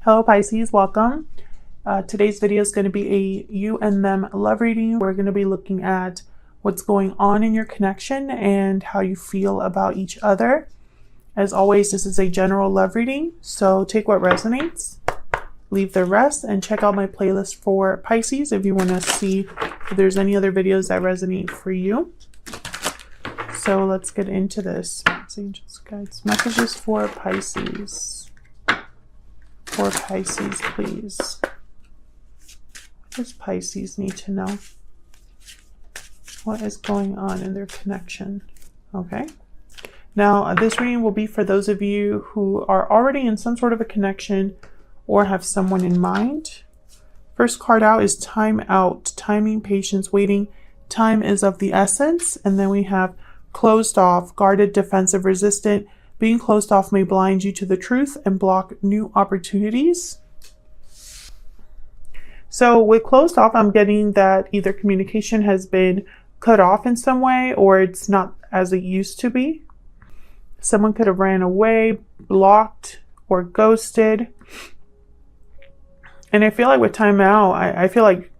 Hello Pisces, welcome. Today's video is going to be a you and them love reading. We're going to be looking at what's going on in your connection and how you feel about each other. As always, this is a general love reading, so take what resonates, leave the rest, and check out my playlist for Pisces if you want to see if there's any other videos that resonate for you. So let's get into this. Angels, guides, messages for Pisces. For Pisces, please. What does Pisces need to know? What is going on in their connection? Okay. Now, this reading will be for those of you who are already in some sort of a connection or have someone in mind. First card out is time out, timing, patience, waiting. Time is of the essence. And then we have closed off, guarded, defensive, resistant. Being closed off may blind you to the truth and block new opportunities. So with closed off, I'm getting that either communication has been cut off in some way or it's not as it used to be. Someone could have ran away, blocked, or ghosted. And I feel like with time out, I feel like,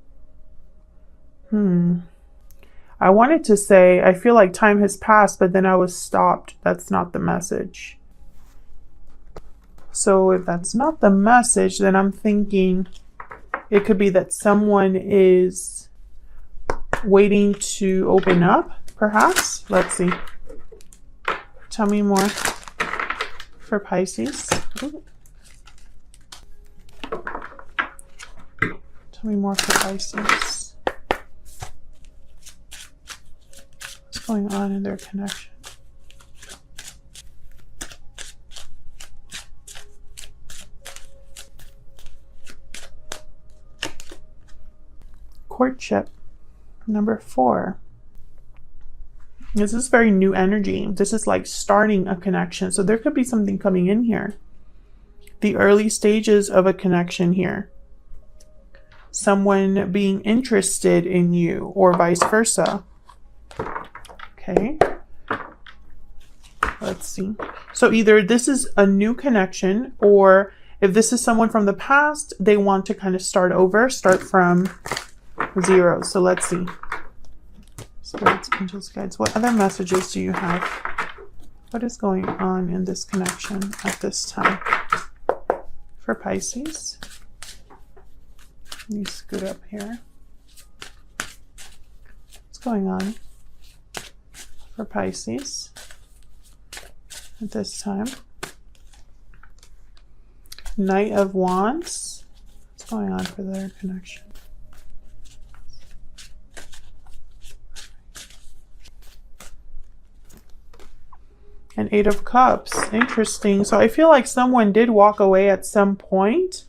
I wanted to say, I feel like time has passed, but then I was stopped. That's not the message. So if that's not the message, then I'm thinking it could be that someone is waiting to open up, perhaps. Let's see. Tell me more for Pisces. Ooh. Tell me more for Pisces. Going on in their connection. Courtship, number 4. This is very new energy. This is like starting a connection. So there could be something coming in here. The early stages of a connection here. Someone being interested in you or vice versa. Okay, let's see. So either this is a new connection, or if this is someone from the past, they want to kind of start over, start from 0. So let's see. Spirits, angels, guides, what other messages do you have? What is going on in this connection at this time for Pisces? Let me scoot up here. What's going on for Pisces at this time? Knight of Wands. What's going on for their connection? And 8 of Cups. Interesting. So I feel like someone did walk away at some point,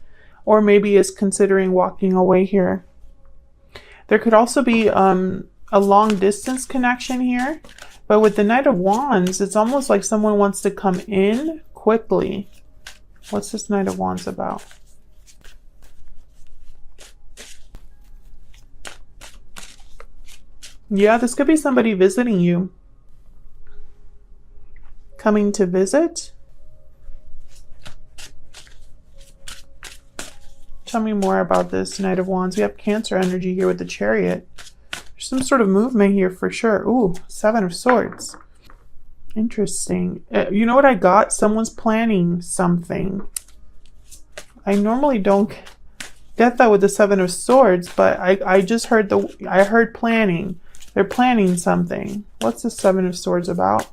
or maybe is considering walking away here. There could also be a long distance connection here. But with the Knight of Wands, it's almost like someone wants to come in quickly. What's this Knight of Wands about? Yeah, this could be somebody visiting you. Coming to visit. Tell me more about this Knight of Wands. We have Cancer energy here with the Chariot. Some sort of movement here for sure. Ooh, 7 of Swords. Interesting. You know what I got? Someone's planning something. I normally don't get that with the 7 of Swords, but I just heard I heard planning. They're planning something. What's the 7 of Swords about?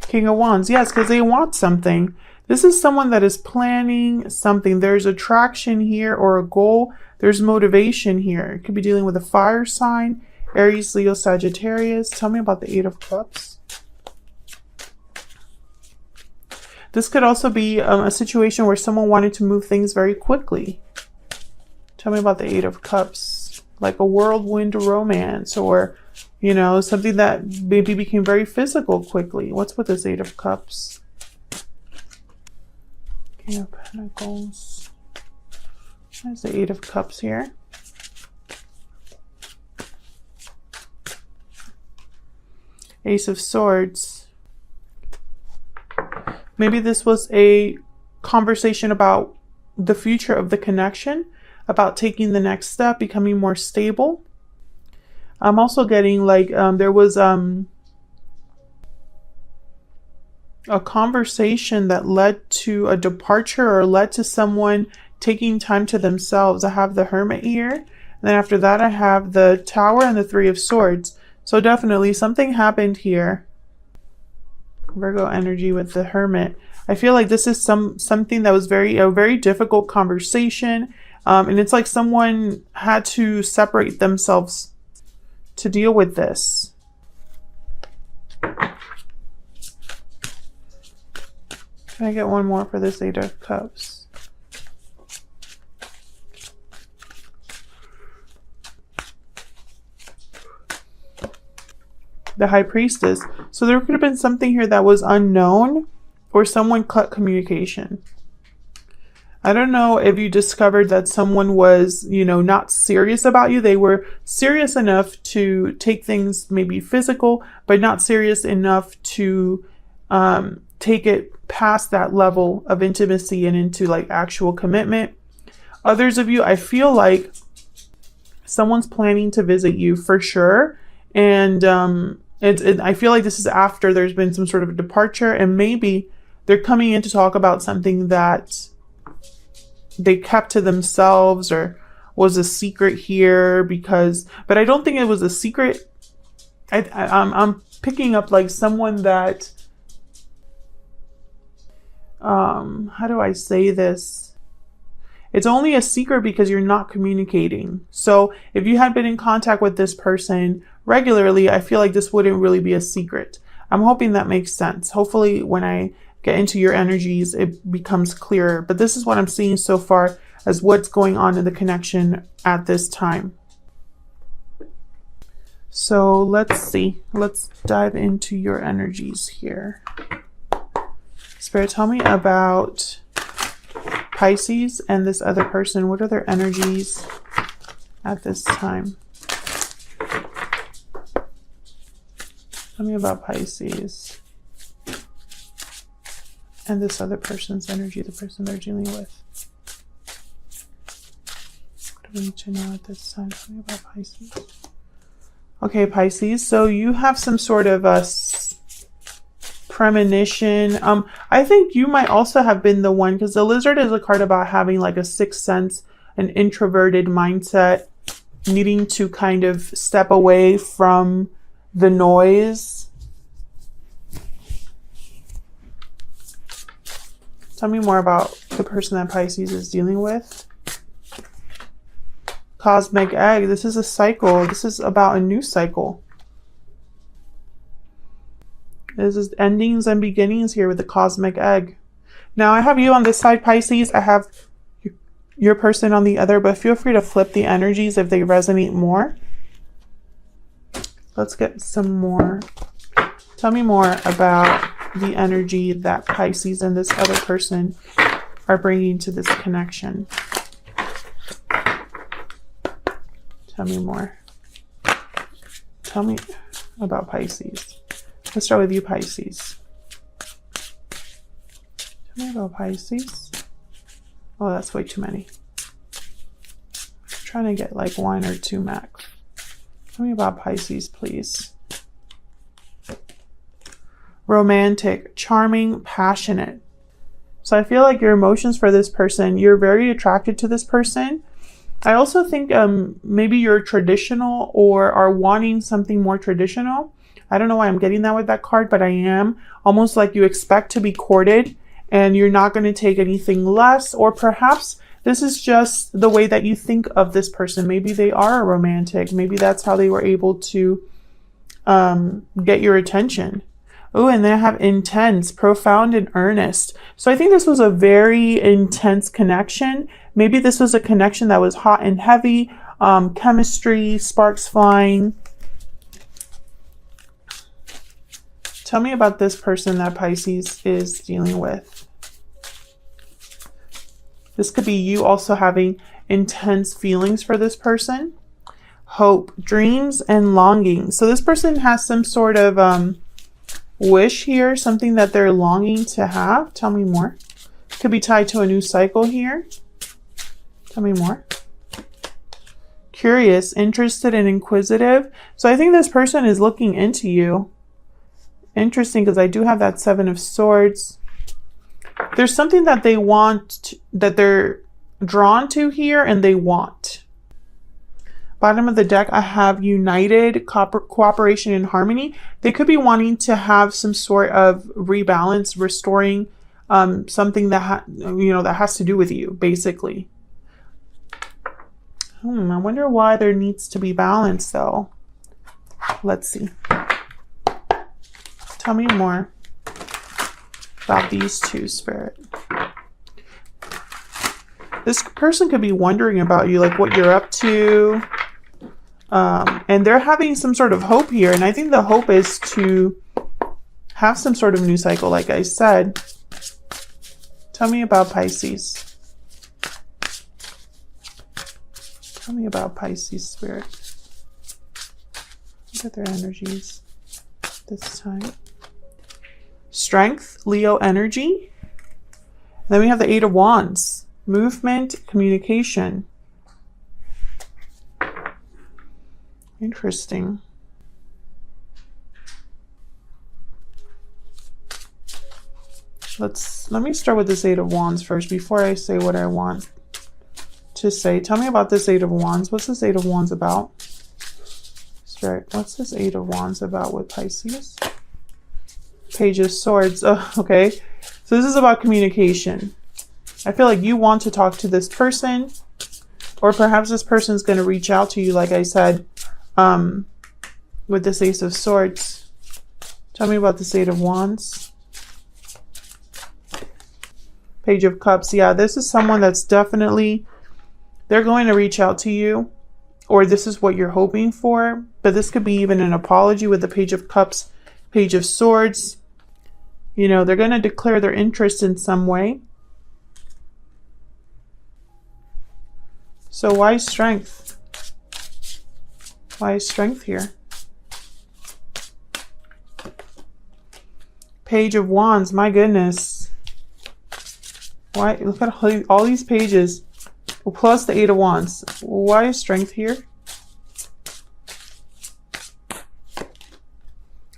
King of Wands. Yes, because they want something. This is someone that is planning something. There's attraction here or a goal. There's motivation here. It could be dealing with a fire sign, Aries, Leo, Sagittarius. Tell me about the 8 of Cups. This could also be a situation where someone wanted to move things very quickly. Tell me about the 8 of Cups. Like a whirlwind romance, or, you know, something that maybe became very physical quickly. What's with this 8 of Cups? King of Pentacles. There's the 8 of Cups here. Ace of Swords. Maybe this was a conversation about the future of the connection, about taking the next step, becoming more stable. I'm also getting like there was a conversation that led to a departure or led to someone taking time to themselves. I have the Hermit here, and then after that I have the Tower and the Three of Swords. So definitely something happened here. Virgo energy with the Hermit. I feel like this is something that was a very difficult conversation, and it's like someone had to separate themselves to deal with this. Can I get one more for this Eight of Cups? The High Priestess. So there could have been something here that was unknown, or someone cut communication. I don't know if you discovered that someone was, not serious about you. They were serious enough to take things maybe physical, but not serious enough to take it past that level of intimacy and into like actual commitment. Others of you, I feel like someone's planning to visit you for sure. And I feel like this is after there's been some sort of a departure, and maybe they're coming in to talk about something that they kept to themselves or was a secret here but I don't think it was a secret. I'm picking up like someone that, how do I say this? It's only a secret because you're not communicating. So if you had been in contact with this person regularly, I feel like this wouldn't really be a secret. I'm hoping that makes sense. Hopefully when I get into your energies, it becomes clearer. But this is what I'm seeing so far as what's going on in the connection at this time. So let's see. Let's dive into your energies here. Spirit, tell me about Pisces and this other person. What are their energies at this time? Tell me about Pisces and this other person's energy, the person they're dealing with. What do we need to know at this time? Tell me about Pisces. Okay, Pisces. So you have some sort of a premonition. I think you might also have been the one, because the Lizard is a card about having like a sixth sense, an introverted mindset, needing to kind of step away from the noise. Tell me more about the person that Pisces is dealing with. Cosmic Egg. This is a cycle. This is about a new cycle. This is endings and beginnings here with the Cosmic Egg. Now I have you on this side, Pisces. I have your person on the other, but feel free to flip the energies if they resonate more. Let's get some more. Tell me more about the energy that Pisces and this other person are bringing to this connection. Tell me more. Tell me about Pisces. Let's start with you, Pisces. Tell me about Pisces. Oh, that's way too many. I'm trying to get like one or two max. Tell me about Pisces, please. Romantic, charming, passionate. So I feel like your emotions for this person, you're very attracted to this person. I also think maybe you're traditional or are wanting something more traditional. I don't know why I'm getting that with that card, but I am. Almost like you expect to be courted and you're not going to take anything less. Or perhaps this is just the way that you think of this person. Maybe they are a romantic. Maybe that's how they were able to get your attention. Oh, and then I have intense, profound, and earnest. So I think this was a very intense connection. Maybe this was a connection that was hot and heavy, chemistry, sparks flying. Tell me about this person that Pisces is dealing with. This could be you also having intense feelings for this person. Hope, dreams, and longing. So this person has some sort of wish here, something that they're longing to have. Tell me more. Could be tied to a new cycle here. Tell me more. Curious, interested, and inquisitive. So I think this person is looking into you. Interesting, because I do have that Seven of Swords. There's something that they want, that they're drawn to here, and they want. Bottom of the deck, I have united, cooperation, and harmony. They could be wanting to have some sort of rebalance, restoring something that that has to do with you, basically. I wonder why there needs to be balance, though. Let's see. Tell me more about these two, Spirit. This person could be wondering about you, like what you're up to. And they're having some sort of hope here. And I think the hope is to have some sort of new cycle, like I said. Tell me about Pisces. Tell me about Pisces, Spirit. Look at their energies this time. Strength, Leo energy. Then we have the Eight of Wands. Movement, communication. Interesting. Let me start with this Eight of Wands first before I say what I want to say. Tell me about this Eight of Wands. What's this Eight of Wands about? Spirit, what's this Eight of Wands about with Pisces? Page of Swords. Oh, okay. So this is about communication. I feel like you want to talk to this person, or perhaps this person is going to reach out to you, like I said, with this Ace of Swords. Tell me about this Eight of Wands. Page of Cups. Yeah, this is someone that's definitely, they're going to reach out to you, or this is what you're hoping for, but this could be even an apology with the Page of Cups, Page of Swords. They're going to declare their interest in some way. So why strength? Why is strength here? Page of Wands, my goodness. Why? Look at all these pages. Plus the Eight of Wands. Why is strength here?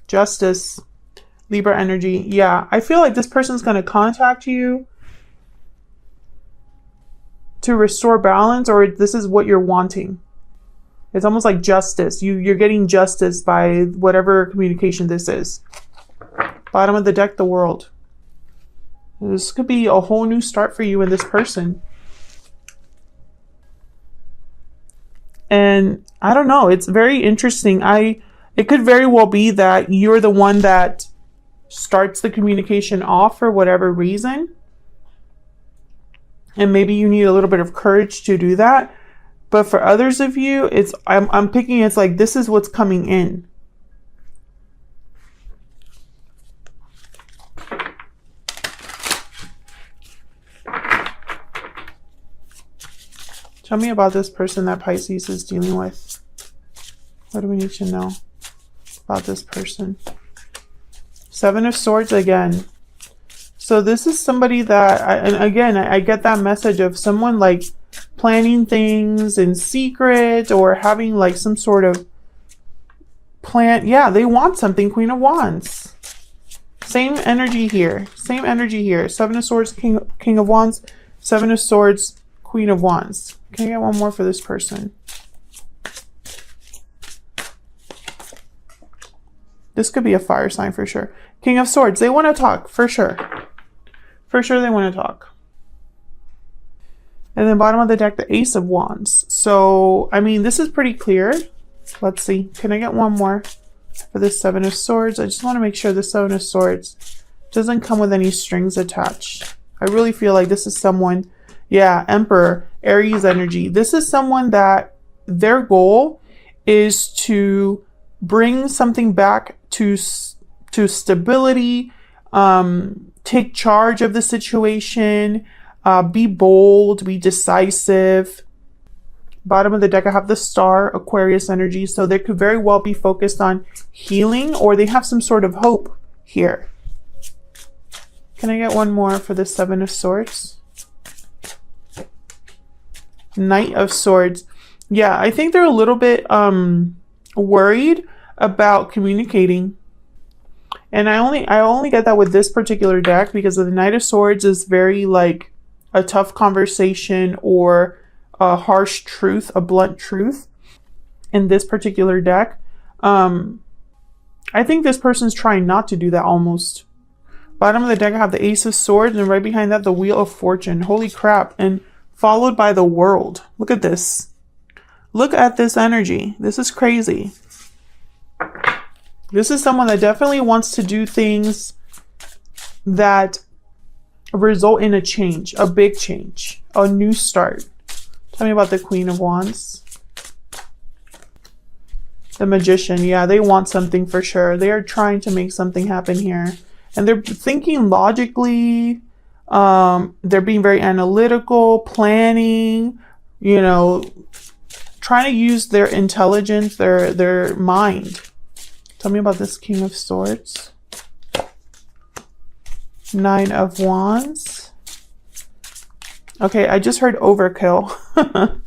Justice, Libra energy. Yeah, I feel like this person's going to contact you to restore balance, or this is what you're wanting. It's almost like justice. You're getting justice by whatever communication this is. Bottom of the deck, the World. This could be a whole new start for you and this person. And I don't know, it's very interesting. It could very well be that you're the one that starts the communication off for whatever reason. And maybe you need a little bit of courage to do that. But for others of you, I'm picking, it's like this is what's coming in. Tell me about this person that Pisces is dealing with. What do we need to know about this person? Seven of Swords again. So this is somebody that, and again, I get that message of someone like planning things in secret, or having like some sort of plan. Yeah, they want something. Queen of Wands. Same energy here. Same energy here. Seven of Swords, King of Wands. Seven of Swords, Queen of Wands. Can I get one more for this person? This could be a fire sign for sure. King of Swords. They want to talk for sure. For sure they want to talk. And then bottom of the deck, the Ace of Wands. So, I mean, this is pretty clear. Let's see. Can I get one more for this Seven of Swords? I just want to make sure the Seven of Swords doesn't come with any strings attached. I really feel like this is someone, yeah, Emperor, Aries energy. This is someone that their goal is to bring something back to stability, take charge of the situation, be bold, be decisive. Bottom of the deck, I have the Star, Aquarius energy. So they could very well be focused on healing, or they have some sort of hope here. Can I get one more for the Seven of Swords? Knight of Swords. Yeah, I think they're a little bit worried about communicating. And I only get that with this particular deck because the Knight of Swords is very like a tough conversation or a harsh truth, a blunt truth in this particular deck. I think this person's trying not to do that almost. Bottom of the deck, I have the Ace of Swords, and right behind that, the Wheel of Fortune. Holy crap. And followed by the World. Look at this. Look at this energy. This is crazy. This is someone that definitely wants to do things that result in a change, a big change, a new start. Tell me about the Queen of Wands. The Magician. Yeah, they want something for sure. They are trying to make something happen here. And they're thinking logically. They're being very analytical, planning, you know, trying to use their intelligence, their mind. Tell me about this King of Swords. Nine of Wands. Okay, I just heard overkill.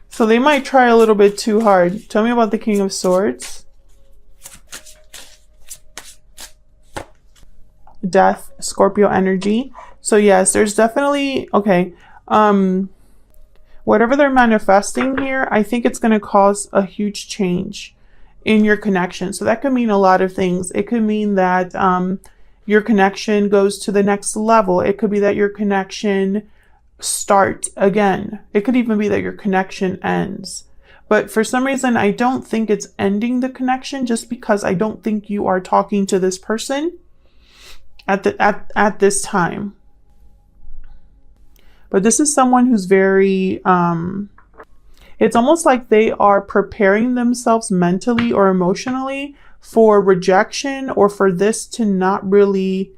So they might try a little bit too hard. Tell me about the King of Swords. Death, Scorpio energy. So yes, there's definitely, okay, whatever they're manifesting here, I think it's going to cause a huge change in your connection. So that could mean a lot of things. It could mean that your connection goes to the next level. It could be that your connection starts again. It could even be that your connection ends. But for some reason, I don't think it's ending the connection, just because I don't think you are talking to this person at this time. But this is someone who's very, it's almost like they are preparing themselves mentally or emotionally for rejection, or for this to not really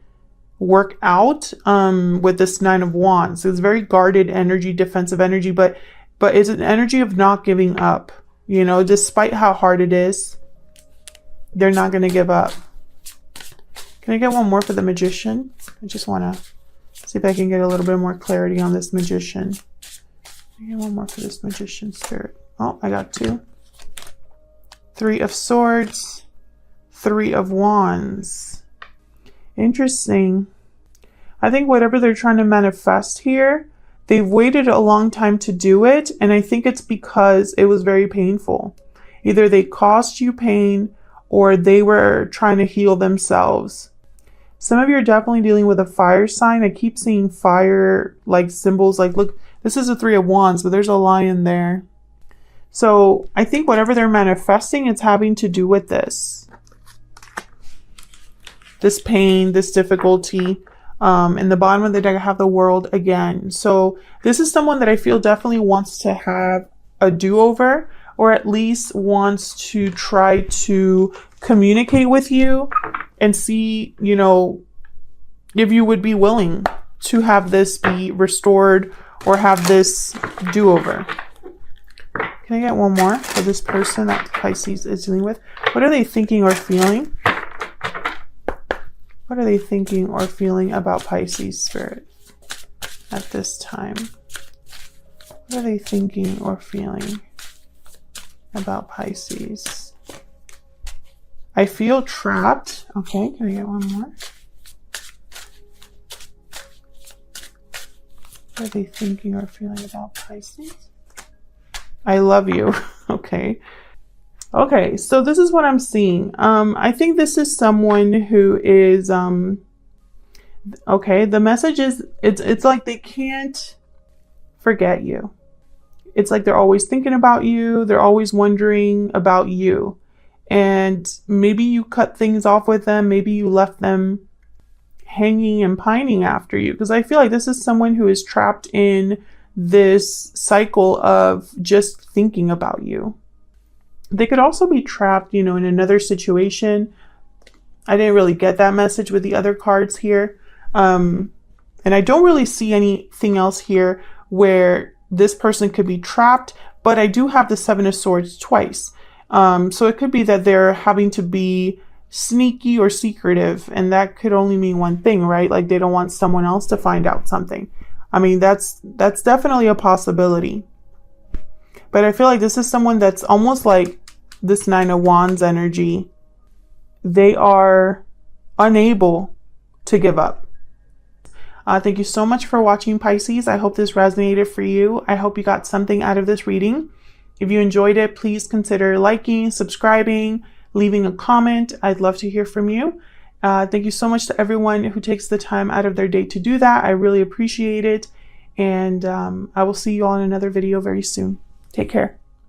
work out with this Nine of Wands. It's very guarded energy, defensive energy, but it's an energy of not giving up. You know, despite how hard it is, they're not going to give up. Can I get one more for the Magician? I just want to see if I can get a little bit more clarity on this Magician. Can I get one more for this Magician spirit? Oh, I got two. Three of Swords. Three of Wands. Interesting. I think whatever they're trying to manifest here, they've waited a long time to do it. And I think it's because it was very painful. Either they caused you pain or they were trying to heal themselves. Some of you are definitely dealing with a fire sign. I keep seeing fire like symbols. Like, look, this is a Three of Wands, but there's a lion there. So I think whatever they're manifesting, it's having to do with this. This pain, this difficulty. In the bottom of the deck, I have the World again. So this is someone that I feel definitely wants to have a do-over, or at least wants to try to communicate with you and see, you know, if you would be willing to have this be restored or have this do-over. Can I get one more for this person that Pisces is dealing with? What are they thinking or feeling? What are they thinking or feeling about Pisces spirit at this time? What are they thinking or feeling about Pisces? I feel trapped. Okay, can I get one more? What are they thinking or feeling about Pisces? I love you. Okay. Okay, so this is what I'm seeing. I think this is someone who is, okay, the message is, it's like they can't forget you. It's like they're always thinking about you. They're always wondering about you. And maybe you cut things off with them. Maybe you left them hanging and pining after you. Because I feel like this is someone who is trapped in this cycle of just thinking about you. They could also be trapped, you know, in another situation. I didn't really get that message with the other cards here. And I don't really see anything else here where this person could be trapped, but I do have the Seven of Swords twice. So it could be that they're having to be sneaky or secretive, and that could only mean one thing, right? Like they don't want someone else to find out something. I mean, that's definitely a possibility. But I feel like this is someone that's almost like this Nine of Wands energy. They are unable to give up. Thank you so much for watching, Pisces. I hope this resonated for you. I hope you got something out of this reading. If you enjoyed it, please consider liking, subscribing, leaving a comment. I'd love to hear from you. Thank you so much to everyone who takes the time out of their day to do that. I really appreciate it. And I will see you all in another video very soon. Take care.